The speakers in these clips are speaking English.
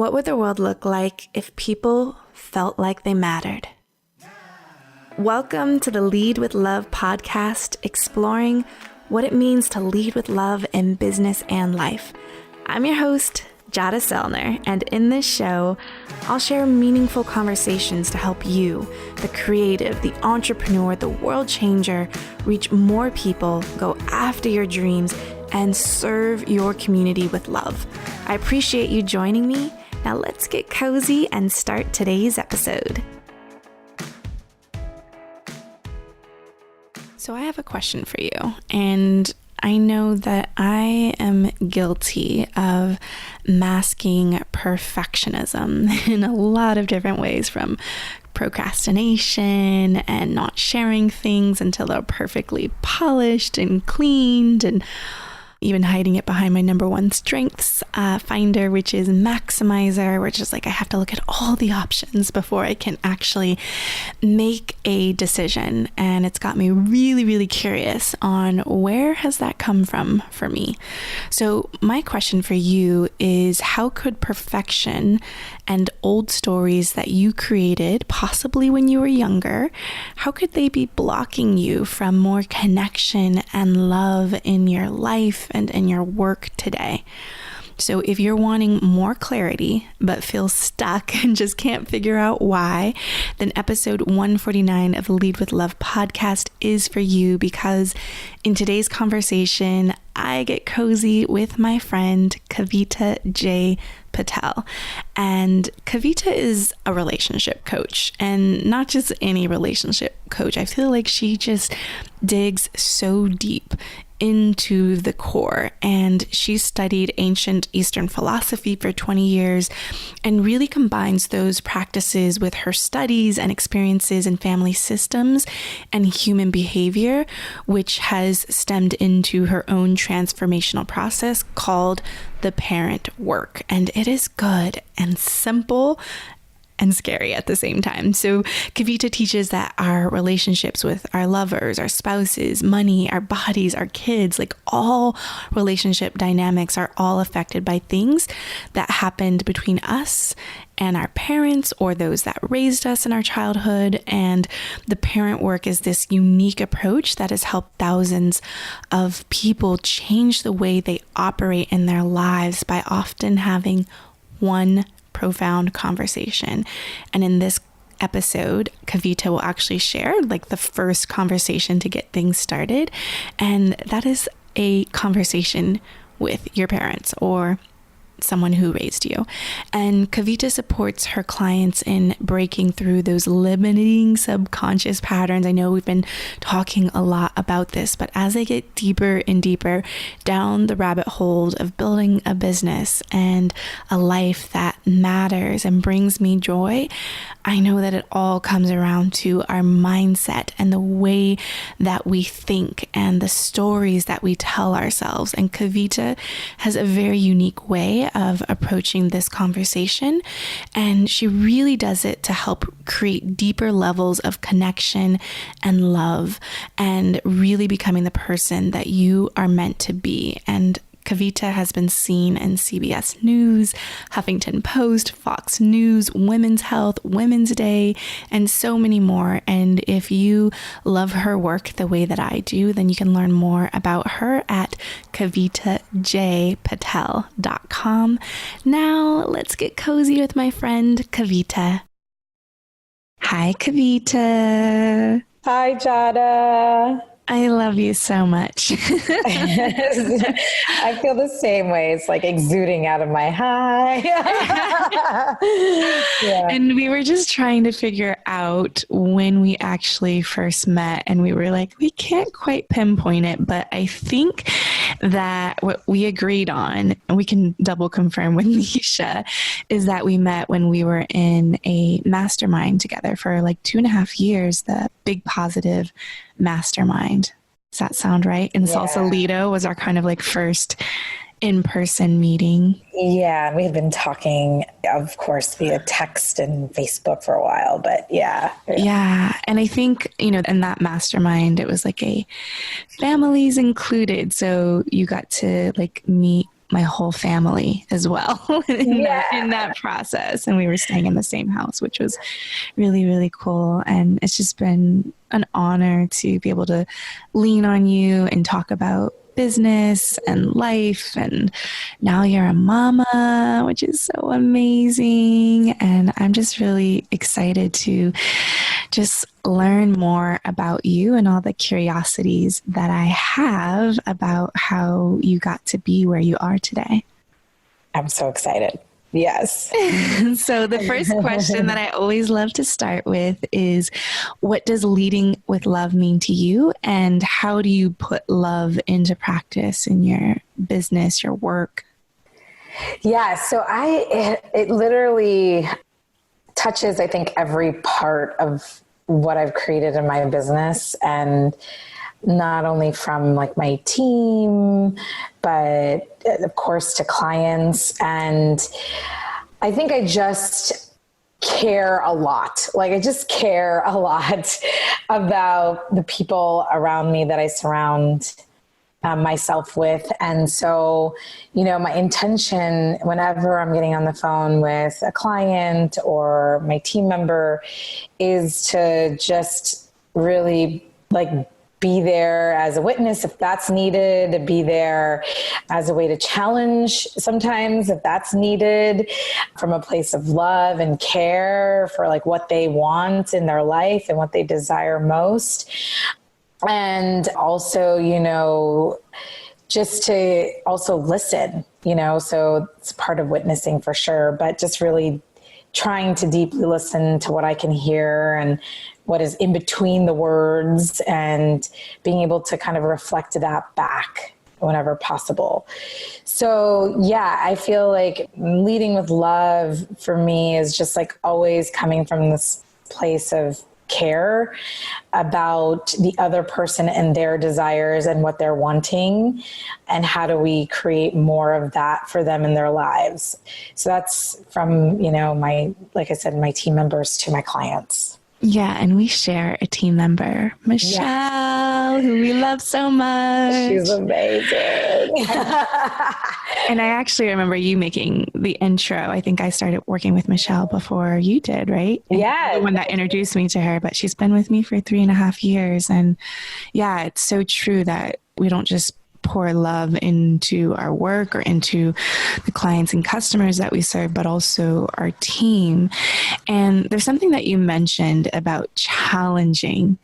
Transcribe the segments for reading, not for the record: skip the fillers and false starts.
What would the world look like if people felt like they mattered? Welcome to the Lead with Love podcast, exploring what it means to lead with love in business and life. I'm your host, Jada Selner, and in this show, I'll share meaningful conversations to help you, the creative, the entrepreneur, the world changer, reach more people, go after your dreams, and serve your community with love. I appreciate you joining me. Now let's get cozy and start today's episode. So I have a question for you, and I know that I am guilty of masking perfectionism in a lot of different ways, from procrastination and not sharing things until they're perfectly polished and cleaned, and even hiding it behind my number one strengths finder, which is maximizer, which is like I have to look at all the options before I can actually make a decision. And it's got me really, really curious on where has that come from for me. So my question for you is, how could perfection and old stories that you created, possibly when you were younger, how could they be blocking you from more connection and love in your life and in your work today? So if you're wanting more clarity, but feel stuck and just can't figure out why, then episode 149 of the Lead with Love podcast is for you, because in today's conversation, I get cozy with my friend, Kavita J Patel. And Kavita is a relationship coach, and not just any relationship coach. I feel like she just digs so deep into the core, and she studied ancient Eastern philosophy for 20 years and really combines those practices with her studies and experiences in family systems and human behavior, which has stemmed into her own transformational process called the parent work. And it is good and simple and scary at the same time. So Kavita teaches that our relationships with our lovers, our spouses, money, our bodies, our kids, like all relationship dynamics are all affected by things that happened between us and our parents, or those that raised us in our childhood. And the parent work is this unique approach that has helped thousands of people change the way they operate in their lives by often having one profound conversation. And in this episode, Kavita will actually share like the first conversation to get things started. And that is a conversation with your parents or someone who raised you. And Kavita supports her clients in breaking through those limiting subconscious patterns. I know we've been talking a lot about this, but as I get deeper and deeper down the rabbit hole of building a business and a life that matters and brings me joy, I know that it all comes around to our mindset and the way that we think and the stories that we tell ourselves. And Kavita has a very unique way of approaching this conversation, and she really does it to help create deeper levels of connection and love and really becoming the person that you are meant to be. And Kavita has been seen in CBS News, Huffington Post, Fox News, Women's Health, Women's Day, and so many more. And if you love her work the way that I do, then you can learn more about her at kavitajpatel.com. Now let's get cozy with my friend Kavita. Hi, Kavita. Hi, Jada. I love you so much. I feel the same way. It's like exuding out of my hi. Yeah. And we were just trying to figure out when we actually first met, and we were like, we can't quite pinpoint it, but I think that what we agreed on, and we can double confirm with Nisha, is that we met when we were in a mastermind together for like 2.5 years, the Big Positive Mastermind. Does that sound right? And Sausalito was our kind of like first in-person meeting. Yeah, we had been talking, of course, via text and Facebook for a while, but yeah. And I think, in that mastermind, it was like a families included. So you got to like meet my whole family as well in Yeah. that process. And we were staying in the same house, which was really, really cool. And it's just been an honor to be able to lean on you and talk about business and life. And now you're a mama, which is so amazing. And I'm just really excited to just learn more about you and all the curiosities that I have about how you got to be where you are today. I'm so excited. Yes. So the first question that I always love to start with is, what does leading with love mean to you? And how do you put love into practice in your business, your work? Yeah. So it literally touches, I think, every part of what I've created in my business, and not only from like my team, but of course to clients. And I think I just care a lot. Like I just care a lot about the people around me that I surround myself with. And so, my intention whenever I'm getting on the phone with a client or my team member is to just really be there as a witness if that's needed, to be there as a way to challenge sometimes if that's needed, from a place of love and care for what they want in their life and what they desire most. And also, just to also listen, so it's part of witnessing for sure, but just really trying to deeply listen to what I can hear and what is in between the words, and being able to kind of reflect that back whenever possible. So yeah, I feel like leading with love for me is just always coming from this place of care about the other person and their desires and what they're wanting, and how do we create more of that for them in their lives. So that's from, like I said, my team members to my clients. Yeah, and we share a team member, Michelle, who we love so much. She's amazing. And I actually remember you making the intro. I think I started working with Michelle before you did, right? Yeah. The one that introduced me to her, but she's been with me for 3.5 years. And yeah, it's so true that we don't just pour love into our work or into the clients and customers that we serve, but also our team. And there's something that you mentioned about challenging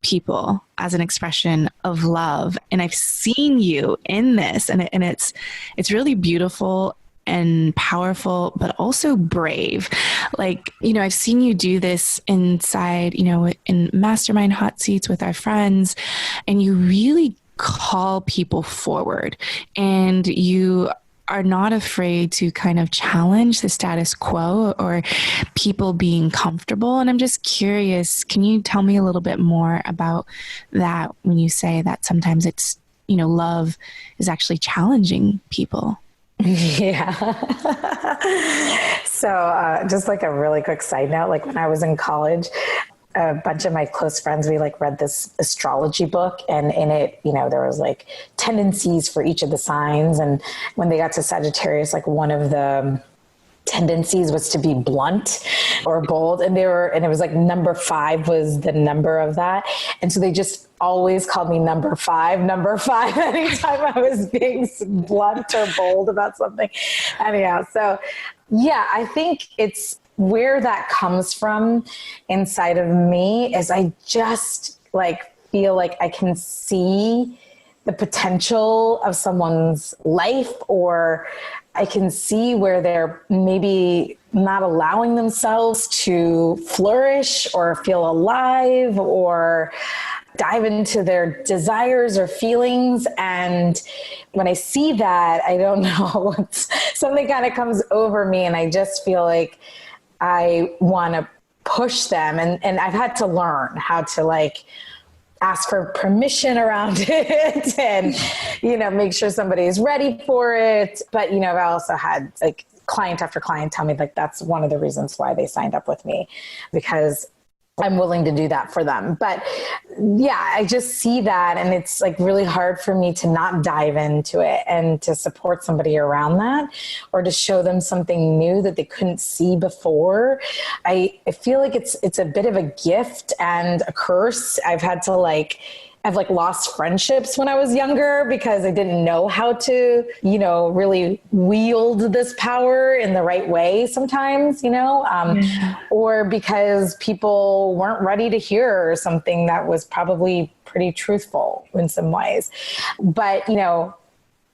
people as an expression of love. And I've seen you in this, and it's really beautiful and powerful, but also brave. I've seen you do this inside, in mastermind hot seats with our friends, and you really call people forward, and you are not afraid to kind of challenge the status quo or people being comfortable. And I'm just curious, can you tell me a little bit more about that when you say that sometimes it's, love is actually challenging people? Yeah. So just a really quick side note, when I was in college, a bunch of my close friends, we read this astrology book, and in it, there was tendencies for each of the signs. And when they got to Sagittarius, one of the tendencies was to be blunt or bold. And it was number 5 was the number of that. And so they just always called me number 5 anytime I was being blunt or bold about something. Anyhow, so yeah, I think it's where that comes from inside of me is I just feel like I can see the potential of someone's life, or I can see where they're maybe not allowing themselves to flourish or feel alive or dive into their desires or feelings. And when I see that, I don't know, something kind of comes over me, and I just feel like I want to push them. And I've had to learn how to ask for permission around it and, make sure somebody is ready for it. But, I've also had client after client tell me that's one of the reasons why they signed up with me, because I'm willing to do that for them. But yeah, I just see that. And it's like really hard for me to not dive into it and to support somebody around that, or to show them something new that they couldn't see before. I feel like it's a bit of a gift and a curse. I've lost friendships when I was younger because I didn't know how to, really wield this power in the right way sometimes, or because people weren't ready to hear something that was probably pretty truthful in some ways. But,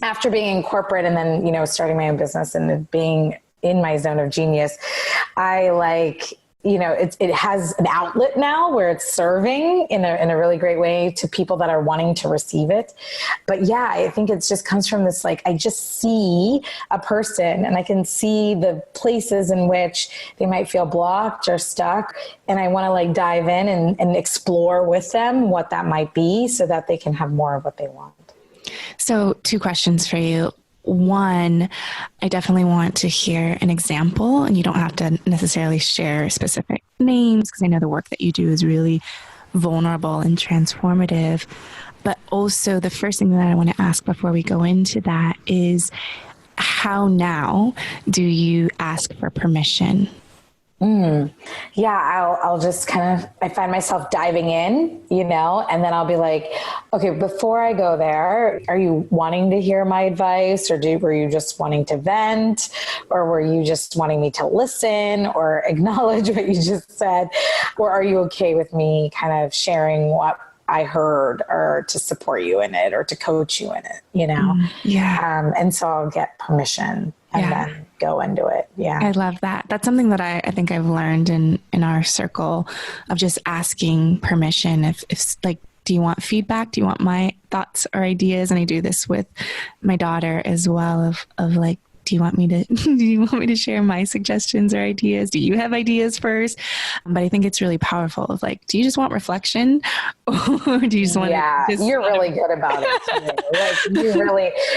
after being in corporate and then, starting my own business and being in my zone of genius, it has an outlet now where it's serving in a really great way to people that are wanting to receive it. But yeah, I think it just comes from this, I just see a person and I can see the places in which they might feel blocked or stuck. And I want to dive in and explore with them what that might be so that they can have more of what they want. So 2 questions for you. One, I definitely want to hear an example, and you don't have to necessarily share specific names because I know the work that you do is really vulnerable and transformative. But also the first thing that I want to ask before we go into that is, how now do you ask for permission? Yeah, I'll just I find myself diving in, and then I'll be like, okay, before I go there, are you wanting to hear my advice, or were you just wanting to vent, or were you just wanting me to listen or acknowledge what you just said? Or are you okay with me kind of sharing what I heard, or to support you in it, or to coach you in it, Yeah. And so I'll get permission and then go into it. Yeah. I love that. That's something that I think I've learned in our circle of just asking permission. If do you want feedback? Do you want my thoughts or ideas? And I do this with my daughter as well of do you want me to share my suggestions or ideas? Do you have ideas first? But I think it's really powerful of do you just want reflection, or do you just want you're really good about it too.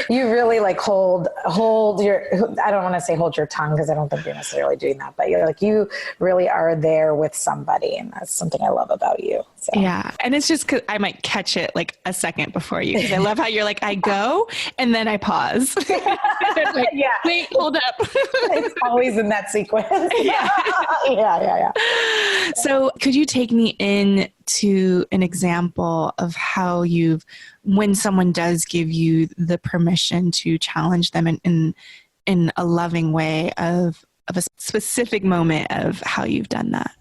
you really hold your, I don't want to say hold your tongue because I don't think you're necessarily doing that, but you really are there with somebody, and that's something I love about you. So. Yeah. And it's just because I might catch it a second before you, because I love how you're I go and then I pause. Yeah. Wait, hold up. It's always in that sequence. Yeah. Yeah. So could you take me into an example of how when someone does give you the permission to challenge them in a loving way of a specific moment of how you've done that?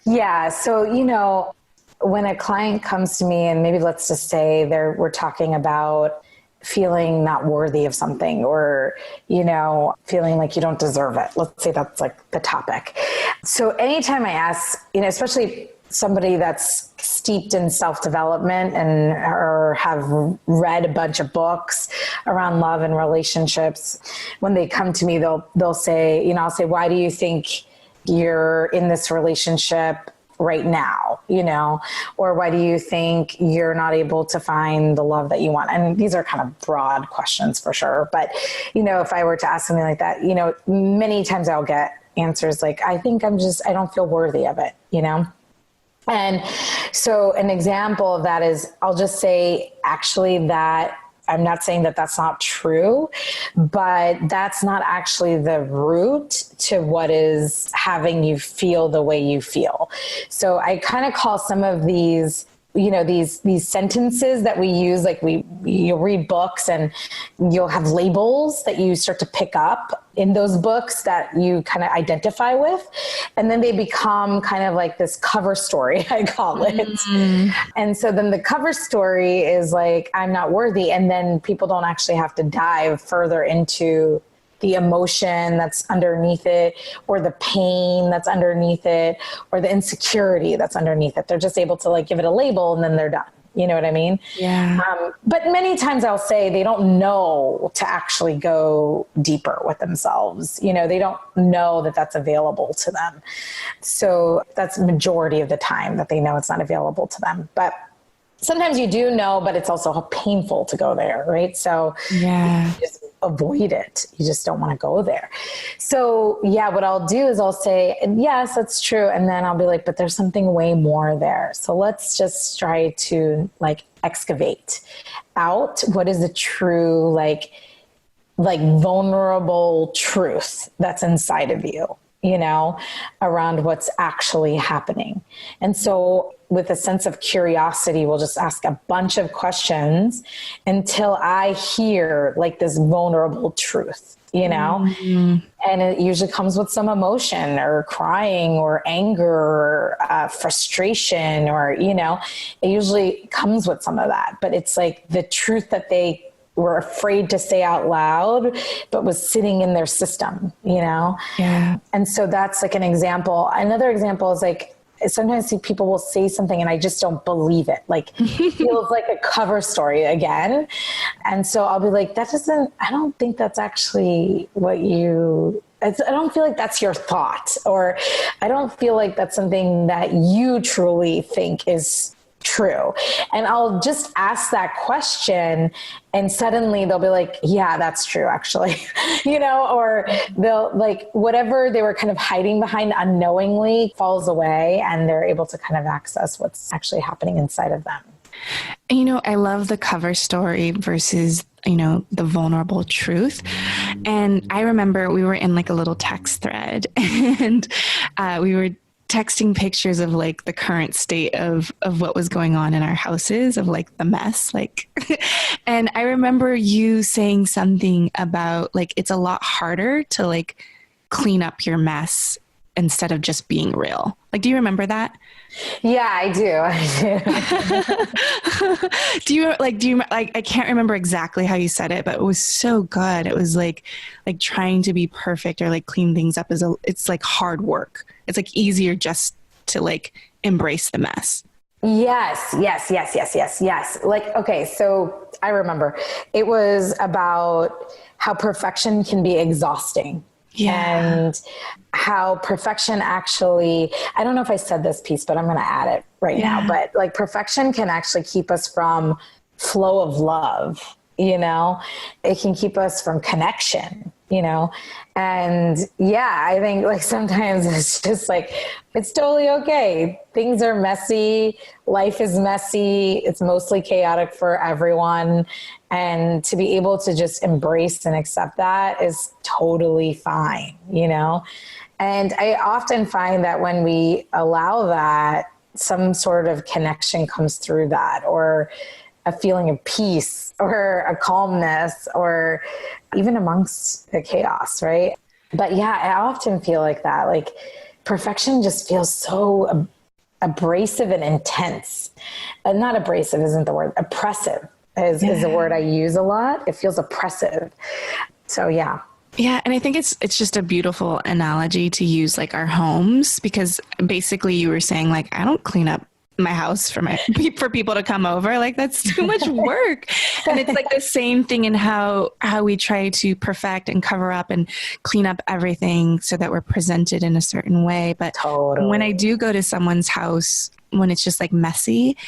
Yeah. So, when a client comes to me and maybe let's just say we're talking about feeling not worthy of something, or, feeling like you don't deserve it. Let's say that's the topic. So anytime I ask, especially somebody that's steeped in self-development or have read a bunch of books around love and relationships, when they come to me, they'll say, I'll say, why do you think you're in this relationship right now, or why do you think you're not able to find the love that you want? And these are kind of broad questions for sure. But, if I were to ask something like that, many times I'll get answers I think I don't feel worthy of it, And so an example of that is, I'll just say, actually, that I'm not saying that that's not true, but that's not actually the root to what is having you feel the way you feel. So I kind of call some of these, these sentences that we use, you'll read books and you'll have labels that you start to pick up in those books that you kind of identify with. And then they become kind of this cover story, I call it. Mm-hmm. And so then the cover story is I'm not worthy. And then people don't actually have to dive further into the emotion that's underneath it, or the pain that's underneath it, or the insecurity that's underneath it. They're just able to give it a label and then they're done. You know what I mean? Yeah. But many times I'll say they don't know to actually go deeper with themselves. They don't know that that's available to them. So that's the majority of the time that they know it's not available to them. But sometimes you do know, but it's also painful to go there, right? So yeah, avoid it. You just don't want to go there. So yeah, what I'll do is I'll say, yes, that's true. And then I'll be like, but there's something way more there. So let's just try to like excavate out what is the true, like vulnerable truth that's inside of you, you know, around what's actually happening. And so with a sense of curiosity, we'll just ask a bunch of questions until I hear like this vulnerable truth, you know, and it usually comes with some emotion or crying or anger or frustration, or, you know, it usually comes with some of that, but it's like the truth that they were afraid to say out loud, but was sitting in their system, you know? Yeah. And so that's like an example. Another example is like, sometimes people will say something and I just don't believe it. Like it feels like a cover story again. And so I'll be like, I don't think that's actually what I don't feel like that's your thought, or I don't feel like that's something that you truly think is true. And I'll just ask that question and suddenly they'll be like, yeah, that's true, actually, you know, or they'll like whatever they were kind of hiding behind unknowingly falls away and they're able to kind of access what's actually happening inside of them. And, you know, I love the cover story versus, you know, the vulnerable truth. And I remember we were in like a little text thread and we were texting pictures of like the current state of what was going on in our houses, of like the mess, like, and I remember you saying something about like, it's a lot harder to like clean up your mess instead of just being real. Like, do you remember that? Yeah, I do. I can't remember exactly how you said it, but it was so good. It was like trying to be perfect or like clean things up it's like hard work. It's like easier just to like embrace the mess. Yes. Like, okay, so I remember it was about how perfection can be exhausting. Yeah. And how perfection actually, I don't know if I said this piece, but I'm going to add it right now. But like perfection can actually keep us from flow of love, you know, it can keep us from connection, you know? And yeah, I think like sometimes it's just like, it's totally okay. Things are messy. Life is messy. It's mostly chaotic for everyone. And to be able to just embrace and accept that is totally fine, you know? And I often find that when we allow that, some sort of connection comes through that, or a feeling of peace or a calmness, or even amongst the chaos, right? But yeah, I often feel like that. Like perfection just feels so abrasive and intense. Not abrasive isn't the word. Oppressive is the word I use a lot. It feels oppressive. So yeah. Yeah. And I think it's just a beautiful analogy to use like our homes, because basically you were saying like, I don't clean up my house for people to come over. Like that's too much work. And it's like the same thing in how we try to perfect and cover up and clean up everything so that we're presented in a certain way. But totally. When I do go to someone's house, when it's just like messy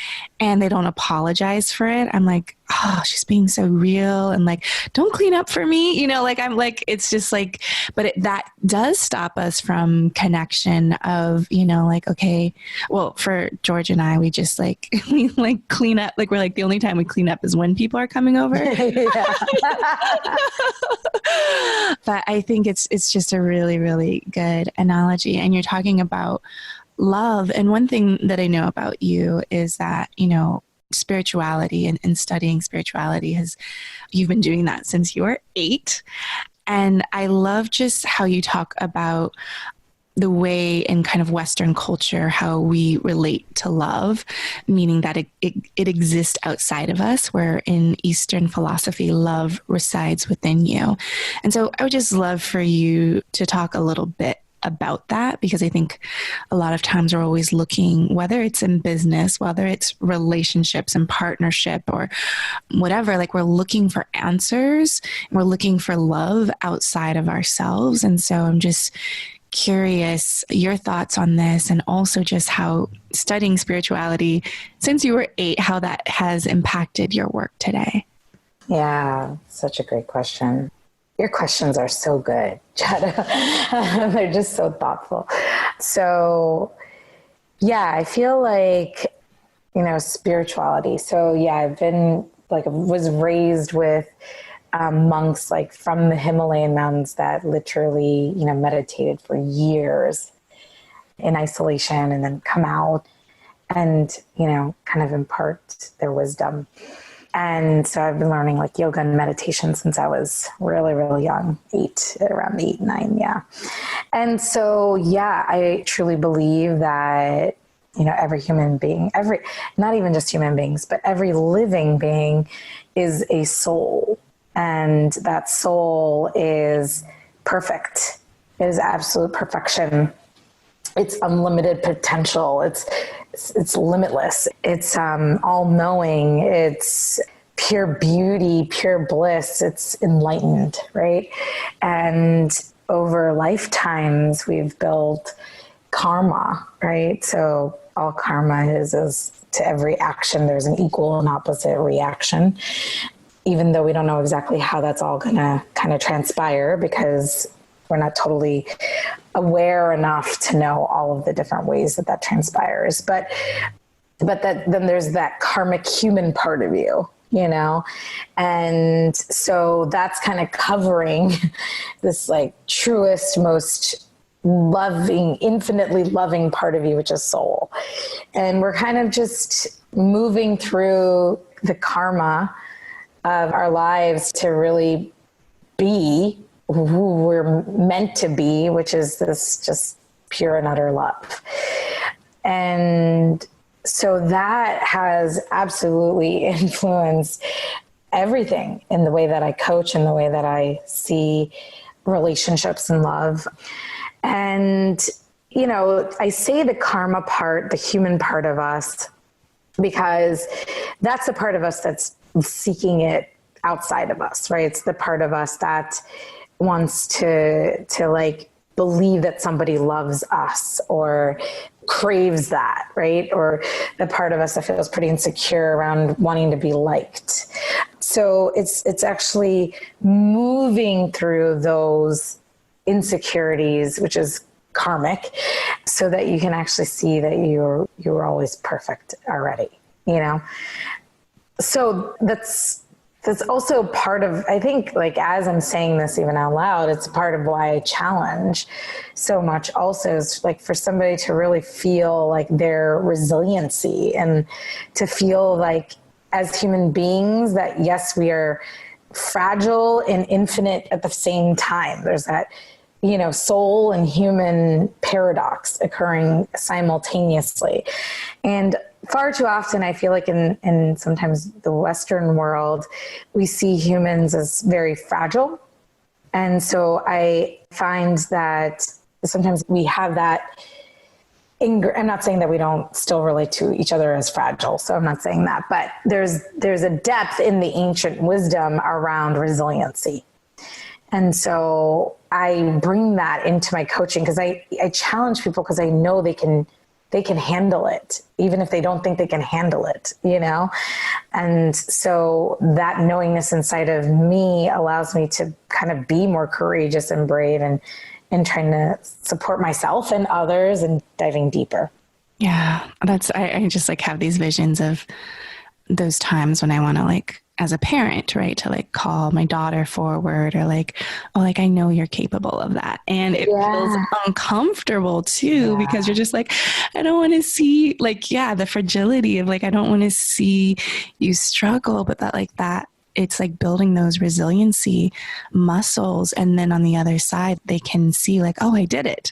and they don't apologize for it, I'm like, oh, she's being so real and like, don't clean up for me. You know, like I'm like, it's just like, but that does stop us from connection of, you know, like, okay, well, for George and I, we just like, we like clean up. Like we're like, the only time we clean up is when people are coming over. But I think it's just a really, really good analogy. And you're talking about love. And one thing that I know about you is that, you know, spirituality and studying spirituality you've been doing that since you were 8. And I love just how you talk about the way in kind of Western culture, how we relate to love, meaning that it exists outside of us, where in Eastern philosophy, love resides within you. And so I would just love for you to talk a little bit about that, because I think a lot of times we're always looking, whether it's in business, whether it's relationships and partnership or whatever, like we're looking for answers and we're looking for love outside of ourselves. And so I'm just curious your thoughts on this, and also just how studying spirituality since you were 8, how that has impacted your work today. Yeah, such a great question. Your questions are so good, Jada. They're just so thoughtful. So, yeah, I feel like, spirituality. So, yeah, I've been was raised with monks like from the Himalayan mountains that literally, meditated for years in isolation and then come out and, kind of impart their wisdom. And so I've been learning like yoga and meditation since I was really, really young, around 8, 9. Yeah. And so, yeah, I truly believe that, every human being, not even just human beings, but every living being is a soul. And that soul is perfect. It is absolute perfection. It's unlimited potential. It's limitless. It's all knowing. It's pure beauty, pure bliss. It's enlightened, right? And over lifetimes, we've built karma, right? So all karma is to every action, there's an equal and opposite reaction, even though we don't know exactly how that's all going to kind of transpire because we're not totally aware enough to know all of the different ways that transpires. But then there's that karmic human part of you, and so that's kind of covering this like truest, most loving, infinitely loving part of you, which is soul. And we're kind of just moving through the karma of our lives to really be who we're meant to be, which is this just pure and utter love. And so that has absolutely influenced everything in the way that I coach and the way that I see relationships and love. And, I say the karma part, the human part of us, because that's the part of us that's seeking it outside of us, right? It's the part of us that wants to like believe that somebody loves us or craves that, right? Or the part of us that feels pretty insecure around wanting to be liked. So it's actually moving through those insecurities, which is karmic, so that you can actually see that you're always perfect already, So that's also part of, I think, like, as I'm saying this even out loud, it's part of why I challenge so much also is like for somebody to really feel like their resiliency and to feel like as human beings that yes, we are fragile and infinite at the same time. There's that, soul and human paradox occurring simultaneously. And far too often, I feel like in sometimes the Western world, we see humans as very fragile. And so I find that sometimes we have that I'm not saying that we don't still relate to each other as fragile. So I'm not saying that, but there's a depth in the ancient wisdom around resiliency. And so I bring that into my coaching because I challenge people because I know they can handle it, even if they don't think they can handle it, And so that knowingness inside of me allows me to kind of be more courageous and brave and trying to support myself and others and diving deeper. Yeah, I just like have these visions of those times when I want to like, as a parent, right, to like call my daughter forward or like, oh, like, I know you're capable of that. And it feels uncomfortable too, because you're just like, I don't want to see like, the fragility of like, I don't want to see you struggle, but that it's like building those resiliency muscles. And then on the other side, they can see like, oh, I did it.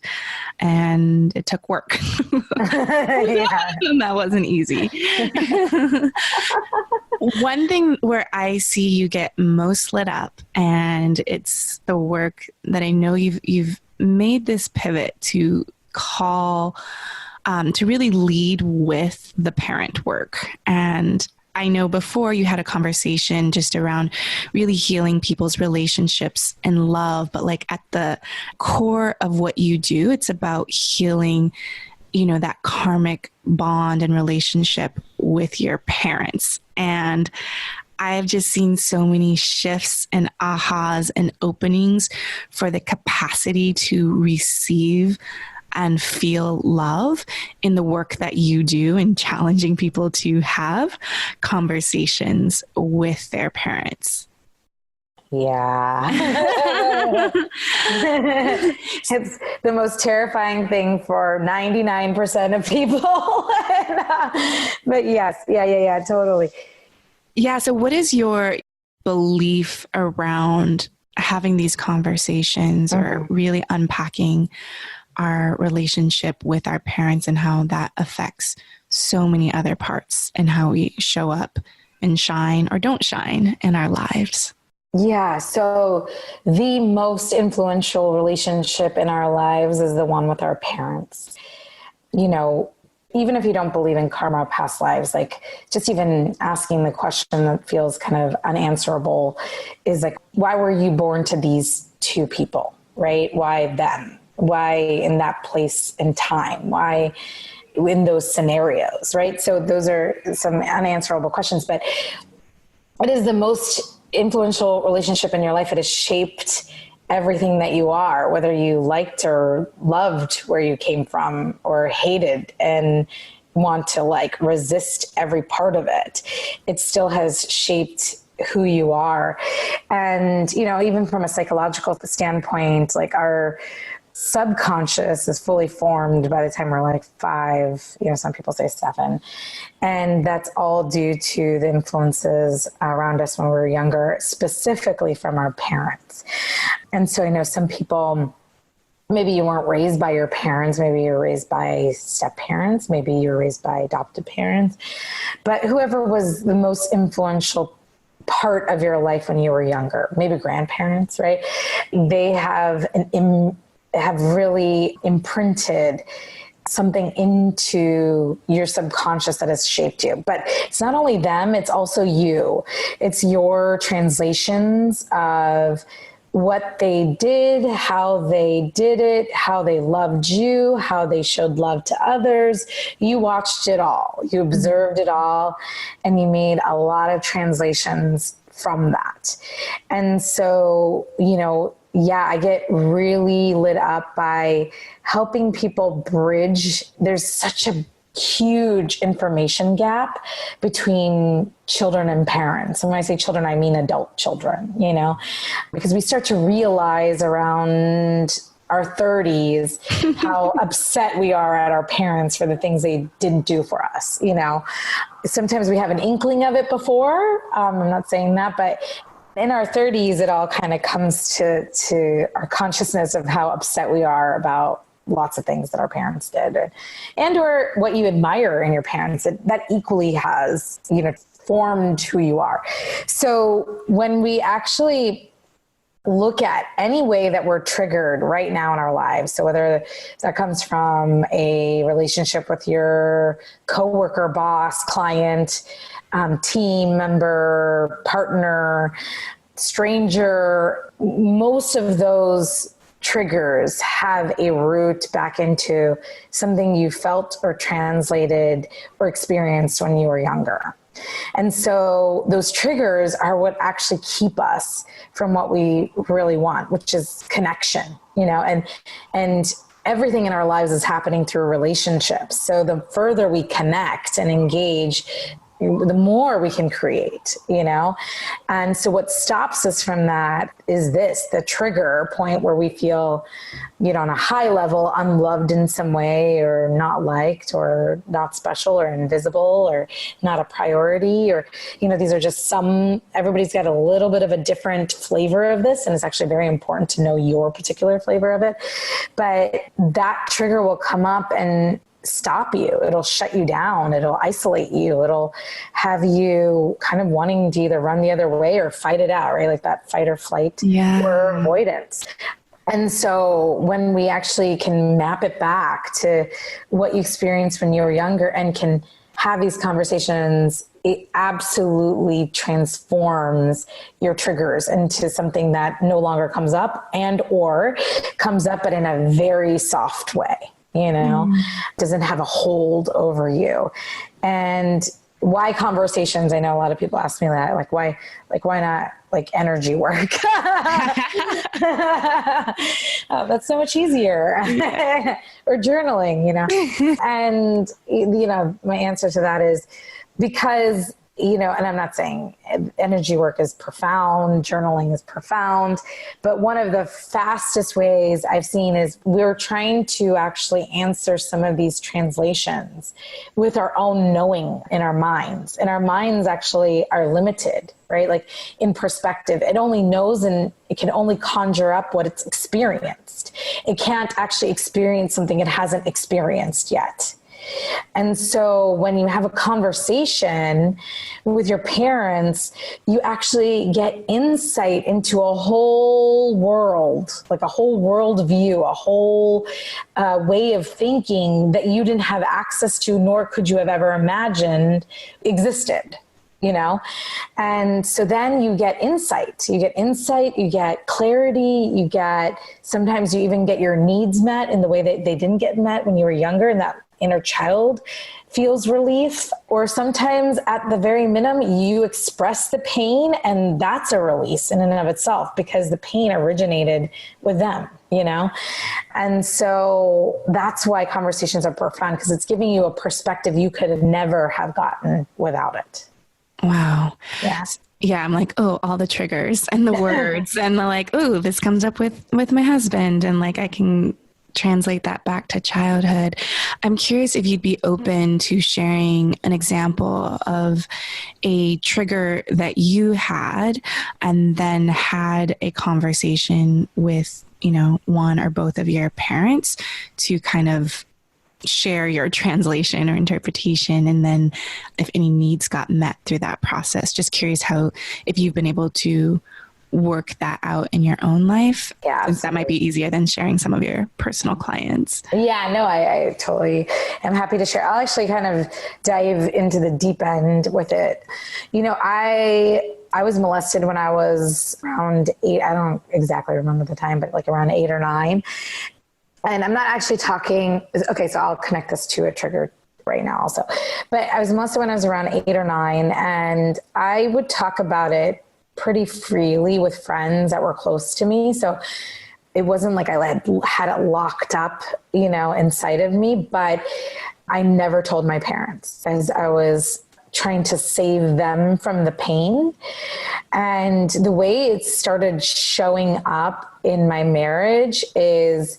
And it took work. And that wasn't easy. One thing where I see you get most lit up, and it's the work that I know you've made this pivot to call, to really lead with the parent work. And I know before you had a conversation just around really healing people's relationships and love, but like at the core of what you do, it's about healing, that karmic bond and relationship with your parents. And I've just seen so many shifts and ahas and openings for the capacity to receive and feel love in the work that you do and challenging people to have conversations with their parents. Yeah. It's the most terrifying thing for 99% of people. But yes, yeah, totally. Yeah. So what is your belief around having these conversations or really unpacking our relationship with our parents and how that affects so many other parts and how we show up and shine or don't shine in our lives? Yeah. So the most influential relationship in our lives is the one with our parents. You know, even if you don't believe in karma, past lives, like just even asking the question that feels kind of unanswerable is like, why were you born to these two people, right? Why them? Why in that place and time? Why in those scenarios, right? So those are some unanswerable questions, but it is the most influential relationship in your life. It has shaped everything that you are, whether you liked or loved where you came from or hated and want to like resist every part of it. It still has shaped who you are. And, you know, even from a psychological standpoint, like our subconscious is fully formed by the time we're like 5, you know, some people say 7. And that's all due to the influences around us when we were younger, specifically from our parents. And so I know some people, maybe you weren't raised by your parents, maybe you were raised by step parents, maybe you were raised by adopted parents, but whoever was the most influential part of your life when you were younger, maybe grandparents, right? They have really imprinted something into your subconscious that has shaped you. But it's not only them, it's also you. It's your translations of what they did, how they did it, how they loved you, how they showed love to others. You watched it all. You observed it all, and you made a lot of translations from that. And so, you know, yeah, I get really lit up by helping people bridge. There's such a huge information gap between children and parents. And when I say children, I mean adult children, you know, because we start to realize around our 30s how upset we are at our parents for the things they didn't do for us. You know, sometimes we have an inkling of it before. I'm not saying that, but in our 30s, it all kind of comes to our consciousness of how upset we are about lots of things that our parents did, or what you admire in your parents. That equally has, you know, formed who you are. So when we actually look at any way that we're triggered right now in our lives, so whether that comes from a relationship with your coworker, boss, client, team member, partner, stranger, most of those triggers have a root back into something you felt or translated or experienced when you were younger. And so those triggers are what actually keep us from what we really want, which is connection, you know, and everything in our lives is happening through relationships. So the further we connect and engage, the more we can create, you know? And so what stops us from that is the trigger point where we feel, you know, on a high level, unloved in some way, or not liked, or not special, or invisible, or not a priority, or, you know, these are just everybody's got a little bit of a different flavor of this. And it's actually very important to know your particular flavor of it. But that trigger will come up and stop you. It'll shut you down. It'll isolate you. It'll have you kind of wanting to either run the other way or fight it out, right? Like that fight or flight or avoidance. And so when we actually can map it back to what you experienced when you were younger and can have these conversations, it absolutely transforms your triggers into something that no longer comes up or comes up, but in a very soft way. You know, doesn't have a hold over you. And why conversations? I know a lot of people ask me that, like, why not like energy work? That's so much easier. Or journaling, and, my answer to that is because, and I'm not saying energy work is profound, journaling is profound, but one of the fastest ways I've seen is we're trying to actually answer some of these translations with our own knowing in our minds. And our minds actually are limited, right? Like in perspective, it only knows and it can only conjure up what it's experienced. It can't actually experience something it hasn't experienced yet. And so when you have a conversation with your parents, you actually get insight into a whole world, like a whole world view, a whole way of thinking that you didn't have access to, nor could you have ever imagined existed. And so then you get insight, you get clarity, sometimes you even get your needs met in the way that they didn't get met when you were younger, and that inner child feels relief. Or sometimes at the very minimum, you express the pain, and that's a release in and of itself because the pain originated with them, And so that's why conversations are profound, because it's giving you a perspective you could never have gotten without it. Wow. Yeah. Yeah. I'm like, oh, all the triggers and the words and the like, oh, this comes up with my husband. And like, I can translate that back to childhood. I'm curious if you'd be open to sharing an example of a trigger that you had and then had a conversation with, one or both of your parents to kind of share your translation or interpretation, and then if any needs got met through that process. Just curious if you've been able to work that out in your own life. Yeah, that might be easier than sharing some of your personal clients. Yeah, no, I totally am happy to share. I'll actually kind of dive into the deep end with it. I was molested when I was around 8. I don't exactly remember the time, but like around 8 or 9. And I'm not actually talking, okay, so I'll connect this to a trigger right now also. But I was molested when I was around 8 or 9, and I would talk about it pretty freely with friends that were close to me. So it wasn't like I had it locked up, inside of me, but I never told my parents as I was trying to save them from the pain. And the way it started showing up in my marriage is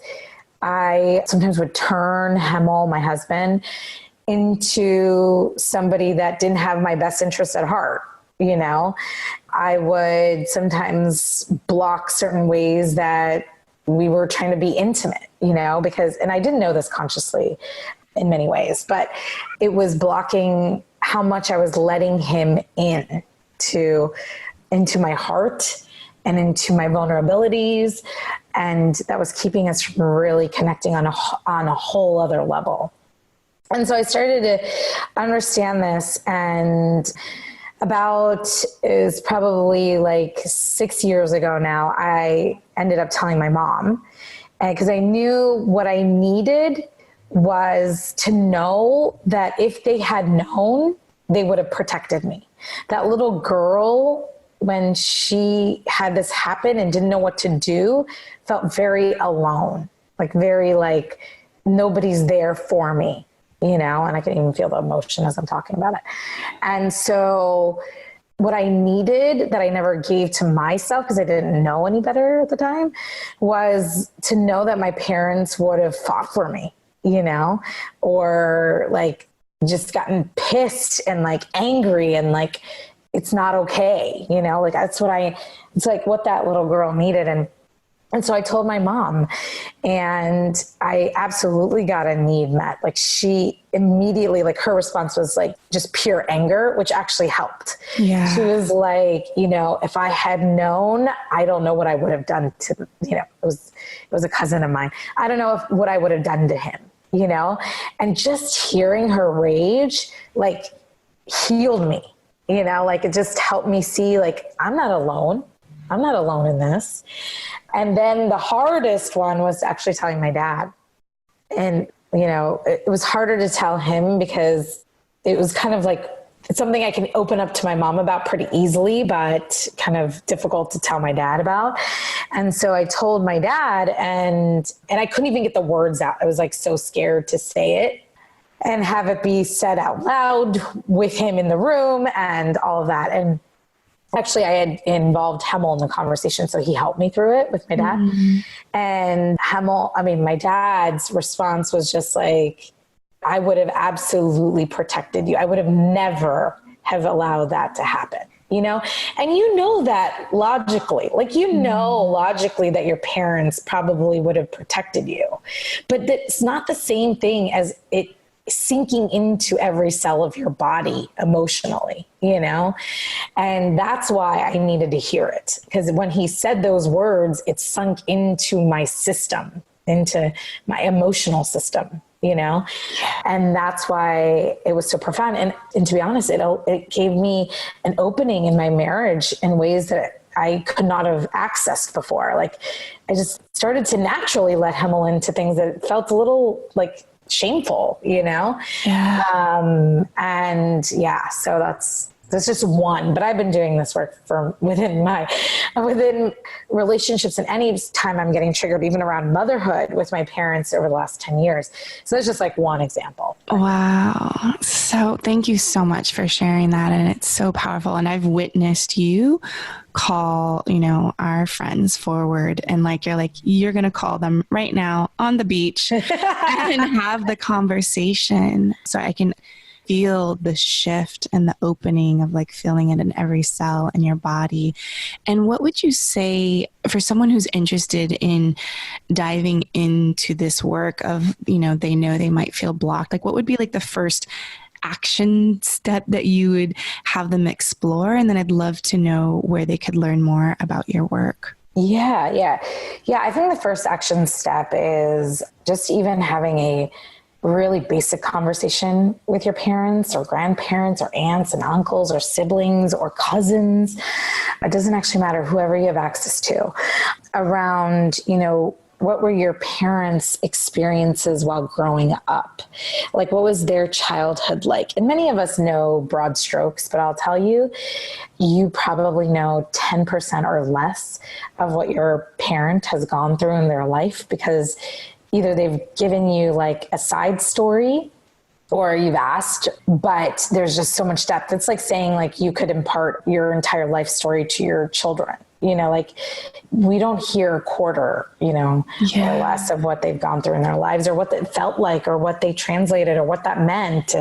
I sometimes would turn Hemel, my husband, into somebody that didn't have my best interests at heart. I would sometimes block certain ways that we were trying to be intimate, because, and I didn't know this consciously in many ways, but it was blocking how much I was letting him into my heart and into my vulnerabilities. And that was keeping us from really connecting on a whole other level. And so I started to understand this, and it was probably like 6 years ago now, I ended up telling my mom, because I knew what I needed was to know that if they had known, they would have protected me. That little girl, when she had this happen and didn't know what to do, felt very alone, very nobody's there for me. And I can even feel the emotion as I'm talking about it. And so what I needed that I never gave to myself, because I didn't know any better at the time, was to know that my parents would have fought for me, or just gotten pissed and angry and it's not okay. That's it's what that little girl needed. And so I told my mom, and I absolutely got a need met. She immediately, her response was just pure anger, which actually helped. Yeah. She was if I had known, I don't know what I would have done to, it was a cousin of mine. I don't know what I would have done to him, and just hearing her rage, healed me, it just helped me see, I'm not alone. I'm not alone in this. And then the hardest one was actually telling my dad. And, it was harder to tell him because it was kind of it's something I can open up to my mom about pretty easily, but kind of difficult to tell my dad about. And so I told my dad, and I couldn't even get the words out. I was like so scared to say it and have it be said out loud with him in the room and all of that. And actually I had involved Hemel in the conversation, so he helped me through it with my dad. Mm-hmm. And my dad's response was just like, I would have absolutely protected you. I would have never have allowed that to happen, you know? And you know that logically, like, you know, logically that your parents probably would have protected you, but that's not the same thing as it sinking into every cell of your body emotionally, you know? And that's why I needed to hear it. Because when he said those words, it sunk into my system, into my emotional system, you know? And that's why it was so profound. And to be honest, it gave me an opening in my marriage in ways that I could not have accessed before. Like, I just started to naturally let Hemel into things that felt a little like shameful, you know? Yeah. And yeah, so that's just one, but I've been doing this work within relationships, and any time I'm getting triggered, even around motherhood with my parents over the last 10 years. So that's just like one example. Wow. So thank you so much for sharing that. And it's so powerful. And I've witnessed you call, you know, our friends forward, and like, you're going to call them right now on the beach and have the conversation. So I can feel the shift and the opening of like feeling it in every cell in your body. And what would you say for someone who's interested in diving into this work of, you know they might feel blocked? Like, what would be like the first action step that you would have them explore? And then I'd love to know where they could learn more about your work. Yeah. I think the first action step is just even having a really basic conversation with your parents or grandparents or aunts and uncles or siblings or cousins. It doesn't actually matter, whoever you have access to, around, you know, what were your parents' experiences while growing up? Like, what was their childhood like? And many of us know broad strokes, but I'll tell you, you probably know 10% or less of what your parent has gone through in their life, because either they've given you like a side story or you've asked, but there's just so much depth. It's like saying like you could impart your entire life story to your children. You know, like, we don't hear a quarter, you know, or less of what they've gone through in their lives, or what it felt like, or what they translated, or what that meant.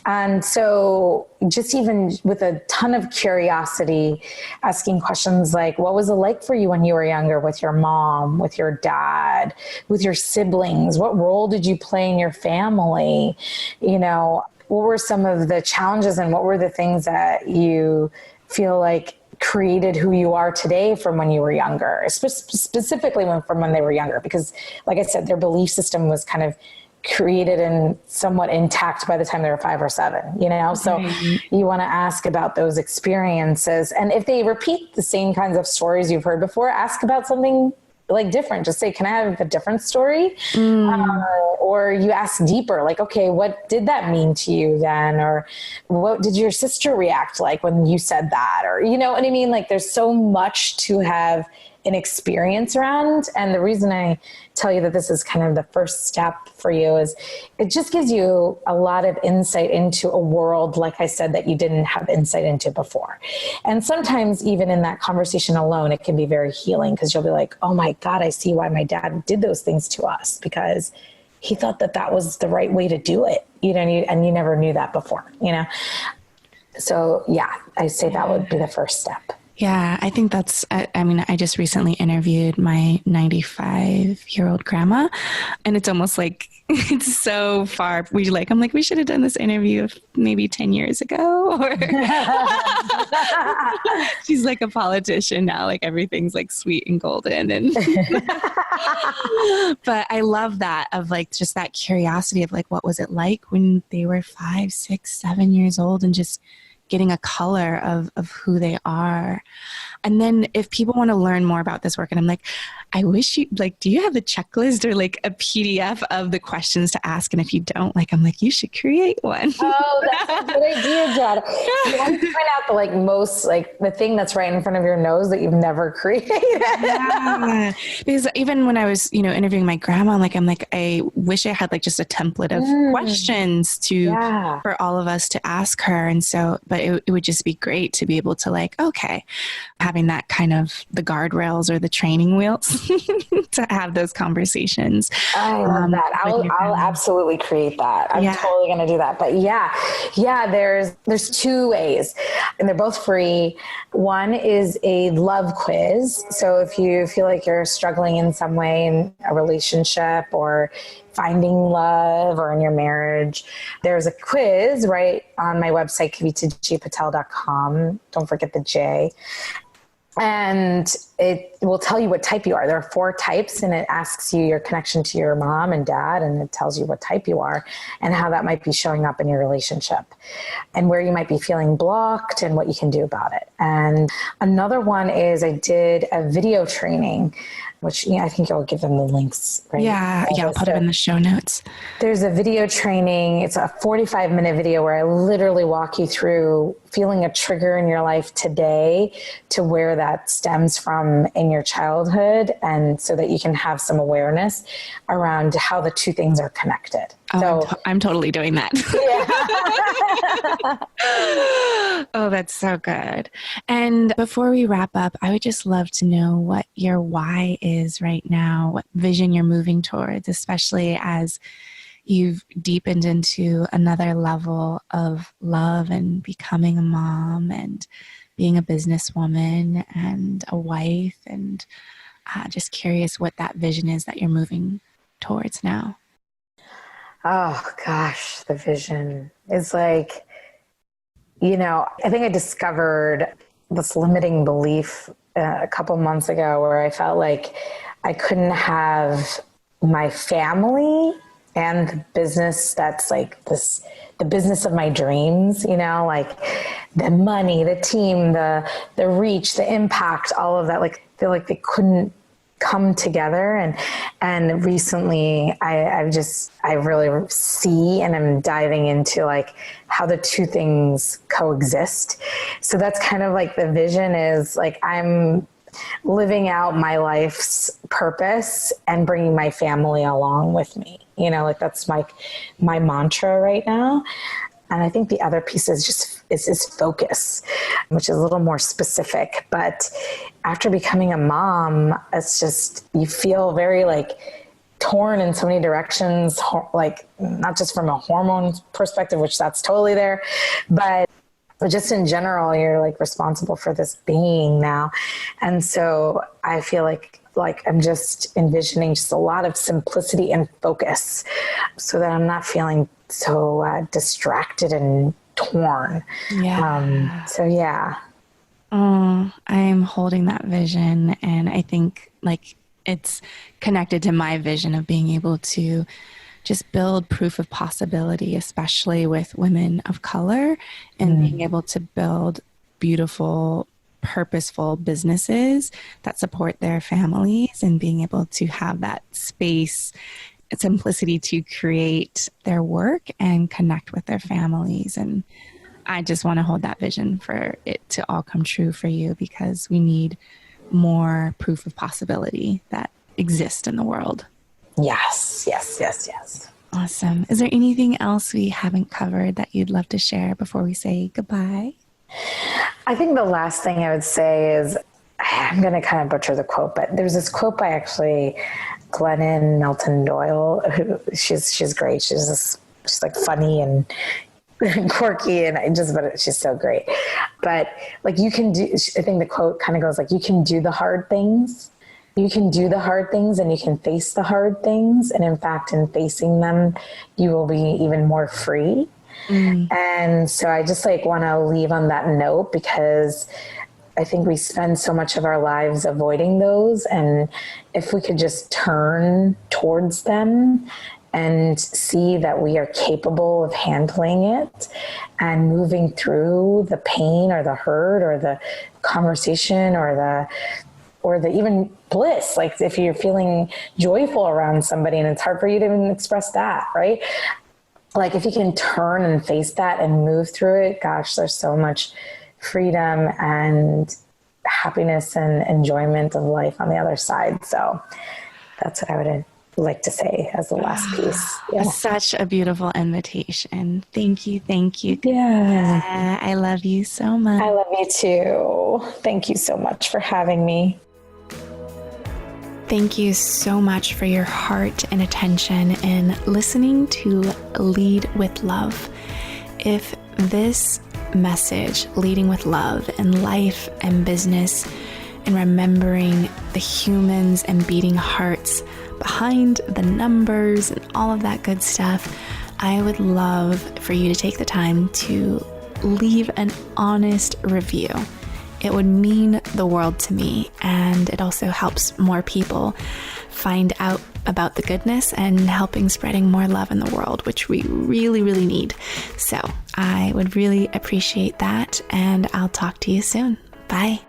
And so just even with a ton of curiosity, asking questions like, what was it like for you when you were younger, with your mom, with your dad, with your siblings? What role did you play in your family? You know, what were some of the challenges, and what were the things that you feel like created who you are today from when you were younger, specifically from when they were younger? Because like I said, their belief system was kind of created and somewhat intact by the time they were 5 or 7, you know? So you want to ask about those experiences. And if they repeat the same kinds of stories you've heard before, ask about something like different. Just say, can I have a different story? Or you ask deeper, like, okay, what did that mean to you then? Or what did your sister react like when you said that? Or, you know what I mean? Like, there's so much to have an experience around. And the reason I tell you that this is kind of the first step for you is it just gives you a lot of insight into a world, like I said, that you didn't have insight into before. And sometimes even in that conversation alone, it can be very healing, because you'll be like, oh my God, I see why my dad did those things to us, because he thought that that was the right way to do it, you know, and you never knew that before, you know? So yeah, I say that would be the first step. Yeah, I think that's, I just recently interviewed my 95-year-old grandma, and it's almost like, it's so far. I'm like, we should have done this interview maybe 10 years ago. Or she's like a politician now, like everything's like sweet and golden. And but I love that, of like just that curiosity of like, what was it like when they were 5, 6, 7 years old, and just getting a color of who they are. And then if people want to learn more about this work, and I'm like, I wish you like, do you have a checklist or like a PDF of the questions to ask? And if you don't, like, I'm like, you should create one. Oh, that's a good idea, Jad. You want to find out the like most, like the thing that's right in front of your nose that you've never created. Yeah. Because even when I was, interviewing my grandma, I'm like, I wish I had like just a template of questions for all of us to ask her. And so, but it would just be great to be able to like, okay, having that kind of the guardrails or the training wheels to have those conversations. I love that. I'll absolutely create that. I'm totally going to do that. But yeah, there's two ways and they're both free. One is a love quiz. So if you feel like you're struggling in some way in a relationship or finding love or in your marriage, there's a quiz right on my website, KavitaJPatel.com. Don't forget the J. And it will tell you what type you are. There are 4 types, and it asks you your connection to your mom and dad, and it tells you what type you are and how that might be showing up in your relationship and where you might be feeling blocked and what you can do about it. And another one is I did a video training, which I think you'll give them the links, right? Yeah, I'll put them in the show notes. There's a video training. It's a 45-minute video where I literally walk you through feeling a trigger in your life today to where that stems from in your childhood, and so that you can have some awareness around how the two things are connected. Oh, so I'm totally doing that. Yeah. Oh, that's so good. And before we wrap up, I would just love to know what your why is right now, what vision you're moving towards, especially as you've deepened into another level of love and becoming a mom and being a businesswoman and a wife, and just curious what that vision is that you're moving towards now. Oh gosh, the vision is like, I think I discovered this limiting belief a couple months ago where I felt like I couldn't have my family and the business that's like the business of my dreams, like the money, the team, the reach, the impact, all of that, like I feel like they couldn't come together. And recently I really see, and I'm diving into like how the two things coexist. So that's kind of like the vision is like, I'm living out my life's purpose and bringing my family along with me. Like that's my mantra right now. And I think the other piece is just focus, which is a little more specific. But after becoming a mom, it's just, you feel very like torn in so many directions, like not just from a hormone perspective, which that's totally there, but just in general, you're like responsible for this being now. And so I feel like I'm just envisioning just a lot of simplicity and focus so that I'm not feeling so distracted and torn. Yeah. I'm holding that vision, and I think like it's connected to my vision of being able to just build proof of possibility, especially with women of color, and being able to build beautiful, purposeful businesses that support their families, and being able to have that space, simplicity to create their work and connect with their families. And I just want to hold that vision for it to all come true for you, because we need more proof of possibility that exists in the world. Yes. Awesome. Is there anything else we haven't covered that you'd love to share before we say goodbye? I think the last thing I would say is, I'm going to kind of butcher the quote, but there's this quote by actually Glennon Melton Doyle, who she's great. She's like funny and quirky, and but she's so great. But like I think the quote kind of goes like, you can do the hard things. You can do the hard things and you can face the hard things. And in fact, in facing them, you will be even more free. And so I just like want to leave on that note, because I think we spend so much of our lives avoiding those. And if we could just turn towards them and see that we are capable of handling it and moving through the pain or the hurt or the conversation or the even bliss. Like if you're feeling joyful around somebody and it's hard for you to even express that, right? Like if you can turn and face that and move through it, gosh, there's so much freedom and happiness and enjoyment of life on the other side. So that's what I would like to say as the last piece. Yeah. Such a beautiful invitation. Thank you. Thank you. Yeah. I love you so much. I love you too. Thank you so much for having me. Thank you so much for your heart and attention in listening to Lead with Love. If this message, leading with love in life and business, and remembering the humans and beating hearts behind the numbers and all of that good stuff, I would love for you to take the time to leave an honest review. It would mean the world to me, and it also helps more people find out about the goodness and helping spreading more love in the world, which we really, really need. So I would really appreciate that, and I'll talk to you soon. Bye.